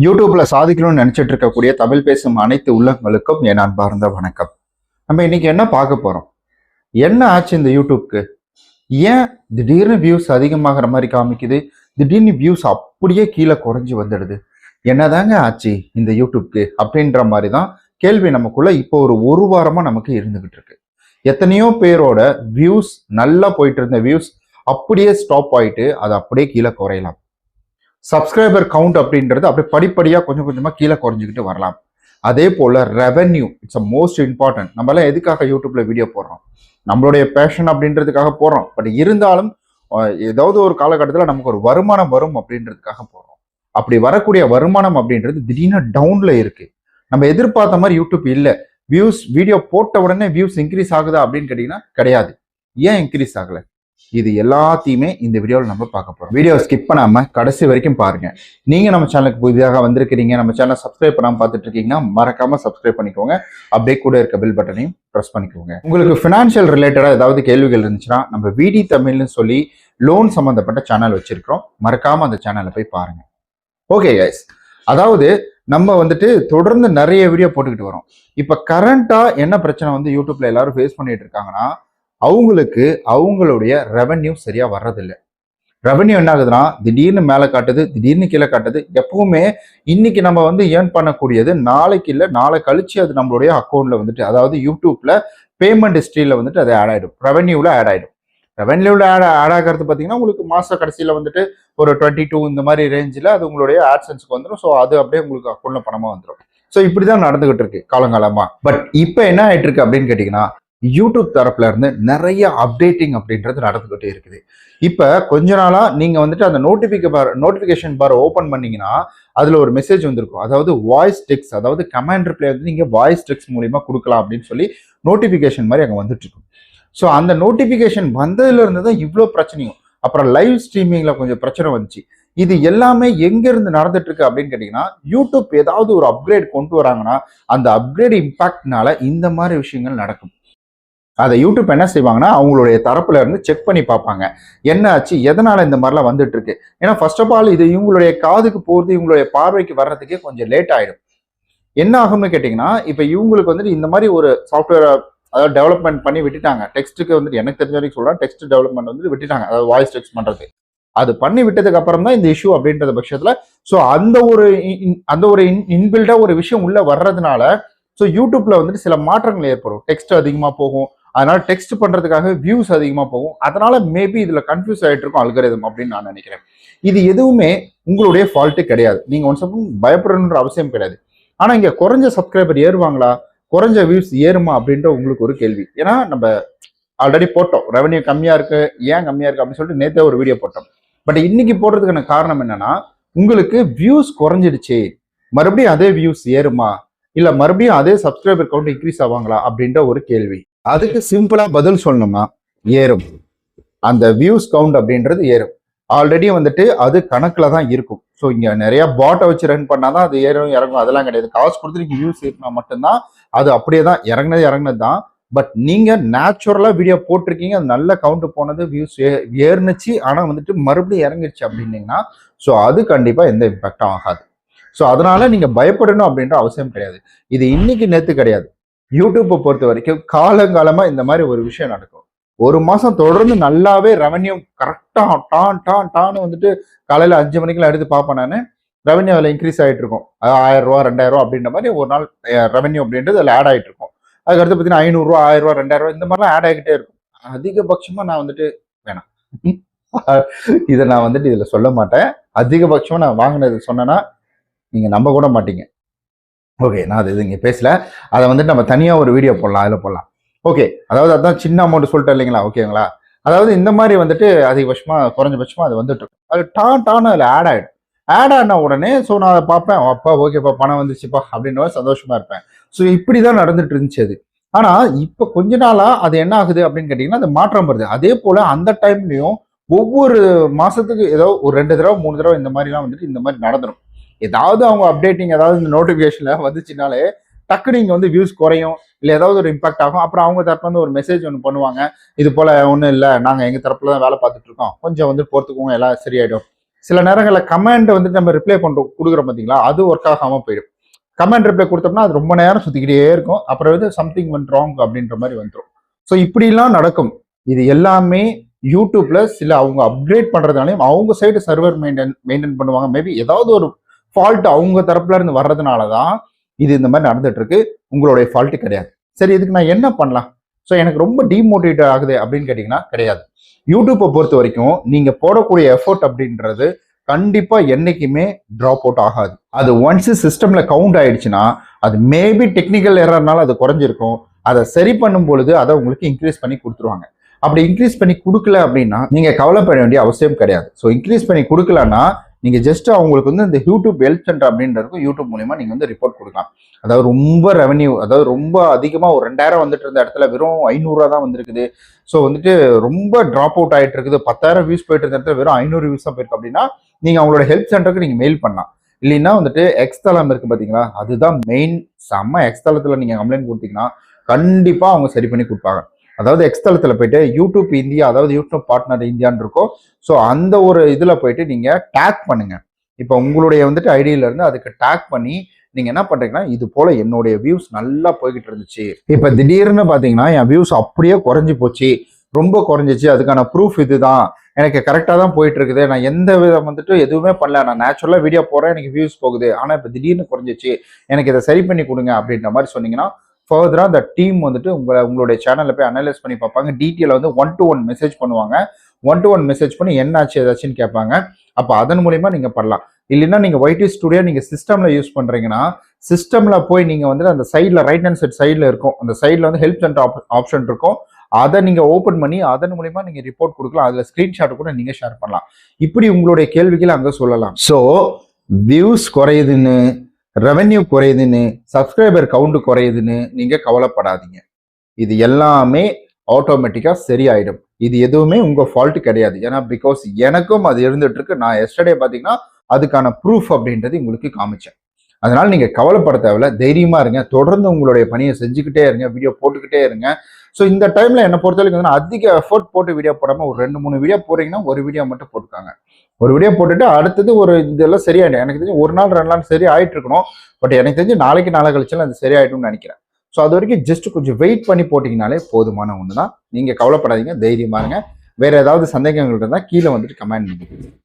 யூடியூப்ல சாதிக்கணும்னு நினைச்சிட்டு இருக்கக்கூடிய தமிழ் பேசும் அனைத்து உள்ளங்களுக்கும் என் அன்பார்ந்த வணக்கம். நம்ம இன்னைக்கு என்ன பார்க்க போறோம்? என்ன ஆச்சு இந்த யூடியூப்க்கு? ஏன் திடீர்னு வியூஸ் அதிகமாகிற மாதிரி காமிக்குது, திடீர்னு வியூஸ் அப்படியே கீழே குறைஞ்சி வந்துடுது? என்னதாங்க ஆச்சு இந்த யூடியூப்க்கு அப்படின்ற மாதிரி தான் கேள்வி நமக்குள்ள இப்போ ஒரு வாரமா நமக்கு இருந்துகிட்டு இருக்கு. எத்தனையோ பேரோட வியூஸ் நல்லா போயிட்டு இருந்த வியூஸ் அப்படியே ஸ்டாப் ஆயிட்டு அது அப்படியே கீழே குறையலாம். சப்ஸ்கிரைபர் கவுண்ட் அப்படின்றது அப்படியே படிப்படியாக கொஞ்சம் கொஞ்சமாக கீழே குறைஞ்சிக்கிட்டு வரலாம். அதே போல் revenue it's a most important. நம்மளாம் எதுக்காக யூடியூப்ல வீடியோ போடுறோம்? நம்மளுடைய பேஷன் அப்படின்றதுக்காக போடுறோம். பட் இருந்தாலும் ஏதாவது ஒரு காலகட்டத்தில் நமக்கு ஒரு வருமானம் வரும் அப்படின்றதுக்காக போடுறோம். அப்படி வரக்கூடிய வருமானம் அப்படின்றது திடீர்னு டவுன்ல இருக்கு. நம்ம எதிர்பார்த்த மாதிரி யூடியூப் இல்லை. வியூஸ் வீடியோ போட்ட உடனே வியூஸ் இன்க்ரீஸ் ஆகுதா அப்படின்னு கேட்டீங்கன்னா கிடையாது. ஏன் இன்க்ரீஸ் ஆகலை? இது எல்லாத்தையுமே இந்த வீடியோவில் நம்ம பார்க்க போறோம். வீடியோ ஸ்கிப் பண்ணாம கடைசி வரைக்கும் பாருங்க. நீங்க நம்ம சேனலுக்கு புதிதாக வந்திருக்கிறீங்க, நம்ம சேனல் சப்ஸ்கிரைப் பண்ணாம பார்த்துட்டு இருக்கீங்கன்னா மறக்காம சப்ஸ்கிரைப் பண்ணிக்கோங்க. அப்படியே கூட இருக்க பெல் பட்டனையும் ப்ரெஸ் பண்ணிக்கோங்க. உங்களுக்கு ஃபினான்ஷியல் ரிலேட்டடா ஏதாவது கேள்விகள் இருந்துச்சுன்னா நம்ம விடி தமிழ்னு சொல்லி லோன் சம்பந்தப்பட்ட சேனல் வச்சிருக்கிறோம். மறக்காம அந்த சேனலை போய் பாருங்க. ஓகே கைஸ், அதாவது நம்ம தொடர்ந்து நிறைய வீடியோ போட்டுக்கிட்டு வரோம். இப்ப கரண்டா என்ன பிரச்சனை யூடியூப்ல எல்லாரும் ஃபேஸ் பண்ணிட்டு இருக்காங்கன்னா, அவங்களுக்கு அவங்களுடைய ரெவென்யூ சரியா வர்றதில்லை. ரெவென்யூ என்ன ஆகுதுன்னா திடீர்னு மேலே காட்டுது, திடீர்னு கீழே காட்டுது. எப்பவுமே இன்னைக்கு நம்ம ஏர்ன் பண்ணக்கூடியது நாளைக்கு இல்லை, நாளை கழிச்சு அது நம்மளுடைய அக்கௌண்ட்ல அதாவது யூடியூப்ல பேமெண்ட் ஹிஸ்ட்ரியில அது ஆட் ஆயிடும், ரெவென்யூல ஆட் ஆயிடும். ரெவென்யூல ஆட் ஆகிறது பார்த்தீங்கன்னா உங்களுக்கு மாச கடைசியில் ஒரு 22 இந்த மாதிரி ரேஞ்சில் அது உங்களுடைய ஆட்சன்ஸ்க்கு வந்துடும். ஸோ அது அப்படியே உங்களுக்கு அக்கௌண்ட்ல பணமா வந்துடும். ஸோ இப்படிதான் நடந்துகிட்டு இருக்கு காலங்காலமா. பட் இப்போ என்ன ஆயிட்டு இருக்கு அப்படின்னு கேட்டீங்கன்னா, யூடியூப் தரப்புல இருந்து நிறைய அப்டேட்டிங் அப்படின்றது நடந்துகிட்டே இருக்குது. இப்ப கொஞ்ச நாளா நீங்க அந்த நோட்டிபிகேஷன் பார் ஓபன் பண்ணீங்கன்னா அதுல ஒரு மெசேஜ் வந்திருக்கும். அதாவது வாய்ஸ் டெக்ஸ்ட், அதாவது கமாண்ட் ரிப்ளை நீங்க வாய்ஸ் டெக்ஸ்ட் மூலியமா கொடுக்கலாம் அப்படின்னு சொல்லி நோட்டிபிகேஷன் மாதிரி அங்க வந்துட்டு இருக்கும். ஸோ அந்த நோட்டிபிகேஷன் வந்ததுல இருந்து தான் இவ்வளோ பிரச்சனையும். அப்புறம் லைவ் ஸ்ட்ரீமிங்ல கொஞ்சம் பிரச்சனை வந்துச்சு. இது எல்லாமே எங்க இருந்து நடந்துட்டு இருக்கு அப்படின்னு கேட்டீங்கன்னா, யூடியூப் ஏதாவது ஒரு அப்கிரேட் கொண்டு வராங்கன்னா அந்த அப்கிரேட் இம்பாக்ட்னால இந்த மாதிரி விஷயங்கள் நடக்கும். அதை யூடியூப் என்ன செய்வாங்கன்னா அவங்களுடைய தரப்புல இருந்து செக் பண்ணி பார்ப்பாங்க, என்ன ஆச்சு, எதனால இந்த மாதிரிலாம் வந்துட்டு இருக்கு. ஏன்னா ஃபர்ஸ்ட் ஆஃப் ஆல் இது இவங்களுடைய காதுக்கு போகிறது, இவங்களுடைய பார்வைக்கு வர்றதுக்கே கொஞ்சம் லேட் ஆயிடும். என்ன ஆகும்னு கேட்டிங்கன்னா, இப்போ இவங்களுக்கு இந்த மாதிரி ஒரு சாஃப்ட்வேரை அதாவது டெவலப்மெண்ட் பண்ணி விட்டுட்டாங்க. டெக்ஸ்ட்டுக்கு எனக்கு தெரிஞ்ச வரைக்கும் சொல்றேன், டெக்ஸ்ட் டெவலப்மெண்ட் விட்டுட்டாங்க, அதாவது வாய்ஸ் டெக்ஸ்ட் பண்றது. அது பண்ணி விட்டதுக்கு அப்புறம் தான் இந்த இஷ்யூ அப்படின்ற பட்சத்துல ஸோ அந்த ஒரு இன்பில்டா ஒரு விஷயம் உள்ள வர்றதுனால ஸோ யூடியூப்ல சில மாற்றங்கள் ஏற்படும். டெக்ஸ்ட் அதிகமா போகும், அதனால டெக்ஸ்ட் பண்றதுக்காக வியூஸ் அதிகமா போகும். அதனால மேபி இதுல கன்ஃபியூஸ் ஆயிட்டு இருக்கும் அல்காரிதம் அப்படின்னு நான் நினைக்கிறேன். இது எதுவுமே உங்களுடைய ஃபால்ட்டு கிடையாது. நீங்க ஒன்ஸ் பயப்படணுன்ற அவசியம் கிடையாது. ஆனா இங்க குறைஞ்ச சப்ஸ்கிரைபர் ஏறுவாங்களா, குறைஞ்ச வியூஸ் ஏறுமா அப்படின்ற உங்களுக்கு ஒரு கேள்வி. ஏன்னா நம்ம ஆல்ரெடி போட்டோம், ரெவன்யூ கம்மியா இருக்கு, ஏன் கம்மியா இருக்கு அப்படின்னு சொல்லிட்டு நேத்தே ஒரு வீடியோ போட்டோம். பட் இன்னைக்கு போடுறதுக்கான காரணம் என்னன்னா, உங்களுக்கு வியூஸ் குறைஞ்சிடுச்சு, மறுபடியும் அதே வியூஸ் ஏறுமா, இல்ல மறுபடியும் அதே சப்ஸ்கிரைபர் கவுண்ட் இன்க்ரீஸ் ஆவாங்களா அப்படின்ற ஒரு கேள்வி. அதுக்கு சிம்பிளா பதில் சொல்லணும்னா ஏறும். அந்த வியூஸ் கவுண்ட் அப்படின்றது ஏறும். ஆல்ரெடி அது கணக்குல தான் இருக்கும். ஸோ இங்க நிறைய பாட்டை வச்சு ரன் பண்ணாதான் அது ஏறும் இறங்கும், அதெல்லாம் கிடையாது. காசு கொடுத்து நீங்க வியூஸ் ஏற்றினா மட்டும்தான் அது அப்படியே தான் இறங்குனது தான். பட் நீங்க நேச்சுரலா வீடியோ போட்டிருக்கீங்க, அது நல்ல கவுண்ட் போனது, வியூஸ் ஏறுனுச்சு, ஆனா மறுபடியும் இறங்கிடுச்சு அப்படின்னீங்கன்னா ஸோ அது கண்டிப்பா எந்த இம்பாக்டும் ஆகாது. ஸோ அதனால நீங்க பயப்படணும் அப்படின்ற அவசியம் கிடையாது. இது இன்னைக்கு நேத்து கிடையாது. யூடியூப்பை பொறுத்த வரைக்கும் காலங்காலமா இந்த மாதிரி ஒரு விஷயம் நடக்கும். ஒரு மாசம் தொடர்ந்து நல்லாவே ரெவன்யூ கரெக்டா டான்னு காலையில 5 மணிக்கெல்லாம் எடுத்து பார்ப்பேன் நான். ரெவன்யூ அதில் இன்க்ரீஸ் ஆகிட்டு இருக்கும். 1000 ரூபா 2000 ரூபா அப்படின்ற மாதிரி ஒரு நாள் ரெவன்யூ அப்படின்றது அதில் ஆட் ஆகிட்டு இருக்கும். அதுக்கடுத்து பார்த்தீங்கன்னா 500 ரூபா 1000 ரூபா 2000 ரூபா இந்த மாதிரிலாம் ஆட் ஆகிட்டே இருக்கும். அதிகபட்சமா நான் வேணாம் இதை நான் இதுல சொல்ல மாட்டேன். அதிகபட்சமா நான் வாங்கினது சொன்னேன்னா நீங்க நம்ப கூட மாட்டீங்க. ஓகே, நான் அது இங்கே பேசல. அதை நம்ம தனியாக ஒரு வீடியோ போடலாம், அதில் போடலாம். ஓகே, அதாவது அதுதான் சின்ன அமௌண்ட் சொல்லிட்டு இல்லைங்களா, ஓகேங்களா. அதாவது இந்த மாதிரி அதிகபட்சமாக குறைஞ்சபட்சமாக அது இருக்கும். அது டான்னு அதில் ஆட் ஆகிடும். ஆட் ஆன உடனே ஸோ நான் அதை பார்ப்பேன், அப்பா ஓகேப்பா பணம் வந்துச்சுப்பா அப்படின்ற சந்தோஷமா இருப்பேன். ஸோ இப்படி தான் நடந்துட்டு இருந்துச்சு அது. ஆனால் இப்போ கொஞ்ச நாளாக அது என்ன ஆகுது அப்படின்னு கேட்டிங்கன்னா, அது மாற்றம் வருது. அதே போல் அந்த டைம்லையும் ஒவ்வொரு மாதத்துக்கு ஏதோ ஒரு 2 தடவை 3 தடவை இந்த மாதிரிலாம் இந்த மாதிரி நடந்துடும். ஏதாவது அவங்க அப்டேட்டிங் ஏதாவது இந்த நோட்டிஃபிகேஷன்ல வந்துச்சுனாலே டக்குனு இங்கே வியூஸ் குறையும், இல்லை ஏதாவது ஒரு இம்பாக்ட் ஆகும். அப்புறம் அவங்க தரப்புல ஒரு மெசேஜ் ஒன்று பண்ணுவாங்க, இது போல ஒன்றும் இல்லை, நாங்கள் எங்கள் தரப்புல தான் வேலை பார்த்துட்டு இருக்கோம், கொஞ்சம் பொறுத்துக்கோங்க, எல்லாம் சரியாயிடும். சில நேரங்களில் கமெண்ட் வந்துட்டு நம்ம ரிப்ளை பண்ணுறோம் கொடுக்குறோம் பார்த்தீங்களா, அது ஒர்க் ஆகாமல் போயிடும். கமெண்ட் ரிப்ளை கொடுத்தோம்னா அது ரொம்ப நேரம் சுற்றிக்கிட்டே இருக்கும். அப்புறம் வந்து சம்திங் went wrong அப்படின்ற மாதிரி வந்துடும். ஸோ இப்படிலாம் நடக்கும். இது எல்லாமே யூடியூப்ல சில அவங்க அப்கிரேட் பண்றதுனாலையும் அவங்க சைடு சர்வர் மெயின்டைன் பண்ணுவாங்க. மேபி ஏதாவது ஒரு ஃபால்ட் அவங்க தரப்புல இருந்து வர்றதுனால தான் இது இந்த மாதிரி நடந்துட்டு இருக்கு. உங்களுடைய ஃபால்ட் கிடையாது. சரி, இதுக்கு நான் என்ன பண்ணலாம்? ஸோ எனக்கு ரொம்ப டிமோட்டிவேட் ஆகுது அப்படின்னு கேட்டிங்கன்னா கிடையாது. யூடியூப்பை பொறுத்த வரைக்கும் நீங்க போடக்கூடிய எஃபோர்ட் அப்படின்றது கண்டிப்பா என்னைக்குமே ட்ராப் அவுட் ஆகாது. அது ஒன்ஸ் சிஸ்டம்ல கவுண்ட் ஆயிடுச்சுன்னா அது மேபி டெக்னிக்கல் எரர்னால அது குறைஞ்சிருக்கும். அதை சரி பண்ணும் பொழுது அதை உங்களுக்கு இன்க்ரீஸ் பண்ணி கொடுத்துருவாங்க. அப்படி இன்க்ரீஸ் பண்ணி கொடுக்கல அப்படின்னா நீங்க கவலைப்பட வேண்டிய அவசியம் கிடையாது. ஸோ இன்க்ரீஸ் பண்ணி கொடுக்கலன்னா நீங்க ஜஸ்ட் அவங்களுக்கு வந்து இந்த யூடியூப் ஹெல்ப் சென்டர் அப்படின்றதுக்கும் யூடியூப் மூலியமா நீங்க வந்து ரிப்போர்ட் கொடுக்கலாம். அதாவது ரொம்ப ரெவன்யூ, அதாவது ரொம்ப அதிகமா ஒரு 2000 வந்துட்டு இருந்த இடத்துல வெறும் 500 தான் வந்திருக்குது. ஸோ வந்துட்டு ரொம்ப டிராப் அவுட் ஆயிட்டு இருக்குது. 10,000 வியூஸ் போயிட்டு இருந்த இடத்துல வெறும் 500 வியூஸ் தான் போயிருக்கு அப்படின்னா நீங்க அவங்களோட ஹெல்ப் சென்டருக்கு நீங்க மெயில் பண்ணலாம். இல்லைன்னா வந்துட்டு எக்ஸ் தளம் இருக்கு பாத்தீங்களா, அதுதான் மெயின். செம்ம எக்ஸ் தளத்துல நீங்க கம்ப்ளைண்ட் கொடுத்தீங்கன்னா கண்டிப்பா அவங்க சரி பண்ணி கொடுப்பாங்க. அதாவது எக்ஸ் தளத்துல போயிட்டு யூடியூப் இந்தியா, அதாவது யூடியூப் பார்ட்னர் இந்தியான்னு இருக்கும். ஸோ அந்த ஒரு இதுல போயிட்டு நீங்க டேக் பண்ணுங்க. இப்போ உங்களுடைய வந்துட்டு ஐடியில இருந்து அதுக்கு டேக் பண்ணி நீங்க என்ன பண்றீங்கன்னா, இது போல என்னுடைய வியூஸ் நல்லா போய்கிட்டு இருந்துச்சு, இப்ப திடீர்னு பாத்தீங்கன்னா என் வியூஸ் அப்படியே குறைஞ்சி போச்சு, ரொம்ப குறைஞ்சிச்சு, அதுக்கான ப்ரூஃப் இதுதான், எனக்கு கரெக்டா தான் போயிட்டு இருக்குது, நான் எந்த விதம் வந்துட்டு எதுவுமே பண்ணல, நான் நேச்சுரலா வீடியோ போறேன், எனக்கு வியூஸ் போகுது, ஆனா இப்ப திடீர்னு குறைஞ்சிச்சு, எனக்கு இதை சரி பண்ணி கொடுங்க அப்படின்ற மாதிரி சொன்னீங்கன்னா ஃபர்தரா அந்த டீம் வந்துட்டு உங்களுடைய சேனல்ல போய் அனலைஸ் பண்ணி பார்ப்பாங்க. டீட்டெயில வந்து 1-to-1 மெசேஜ் பண்ணுவாங்க. 1-to-1 மெசேஜ் பண்ணி என்னாச்சு ஏதாச்சுன்னு கேட்பாங்க. அப்போ அதன் மூலியமா நீங்க பண்ணலாம். இல்லைன்னா நீங்க ஒய்டி ஸ்டுடியோ நீங்க சிஸ்டம்ல யூஸ் பண்றீங்கன்னா சிஸ்டம்ல போய் நீங்க வந்து அந்த சைட்ல ரைட் ஹேண்ட் சைட்ல இருக்கும், அந்த சைட்ல வந்து ஹெல்ப் சென்டர் ஆப்ஷன் இருக்கும். அதை நீங்க ஓபன் பண்ணி அதன் மூலியமா நீங்க ரிப்போர்ட் கொடுக்கலாம். அதுல ஸ்கிரீன்ஷாட் கூட நீங்க ஷேர் பண்ணலாம். இப்படி உங்களுடைய கேள்விகளை அங்க சொல்லலாம். ஸோ வியூஸ் குறையுதுன்னு, ரெவென்யூ குறையுதுன்னு, சப்ஸ்கிரைபர் கவுண்ட் குறையுதுன்னு நீங்க கவலைப்படாதீங்க. இது எல்லாமே ஆட்டோமேட்டிக்கா சரியாயிடும். இது எதுவுமே உங்க ஃபால்ட் கிடையாது. ஏன்னா பிகாஸ் எனக்கும் அது இருந்துட்டு இருக்கு. நான் எஸ்டர்டே பாத்தீங்கன்னா அதுக்கான ப்ரூஃப் அப்படின்றது உங்களுக்கு காமிச்சேன். அதனால நீங்க கவலைப்பட தேவையில்ல, தைரியமா இருங்க, தொடர்ந்து உங்களுடைய பணியை செஞ்சுக்கிட்டே இருங்க, வீடியோ போட்டுக்கிட்டே இருங்க. ஸோ இந்த டைம்ல என்ன பொறுத்த வரைக்கும் அதிக எஃபோர்ட் போட்டு வீடியோ போடாம ஒரு 2-3 வீடியோ போறீங்கன்னா ஒரு வீடியோ மட்டும் போட்டுக்காங்க. ஒரு வீடியோ போட்டுட்டு அடுத்தது ஒரு இதெல்லாம் சரியாயிடும். எனக்கு தெரிஞ்சு 1 நாள் 2 நாள் சரி ஆயிட்டு இருக்கணும். பட் எனக்கு தெரிஞ்சு நாளைக்கு நாளை கழிச்சாலும் அது சரியாயிடும்னு நினைக்கிறேன். ஸோ அது வரைக்கும் ஜஸ்ட் கொஞ்சம் வெயிட் பண்ணி போட்டிங்கனாலே போதுமான ஒன்று தான். நீங்க கவலைப்படாதீங்க, தைரியமா இருங்க. வேற ஏதாவது சந்தேகங்கள் இருந்தால் கீழே வந்துட்டு கமெண்ட் பண்ணுங்க.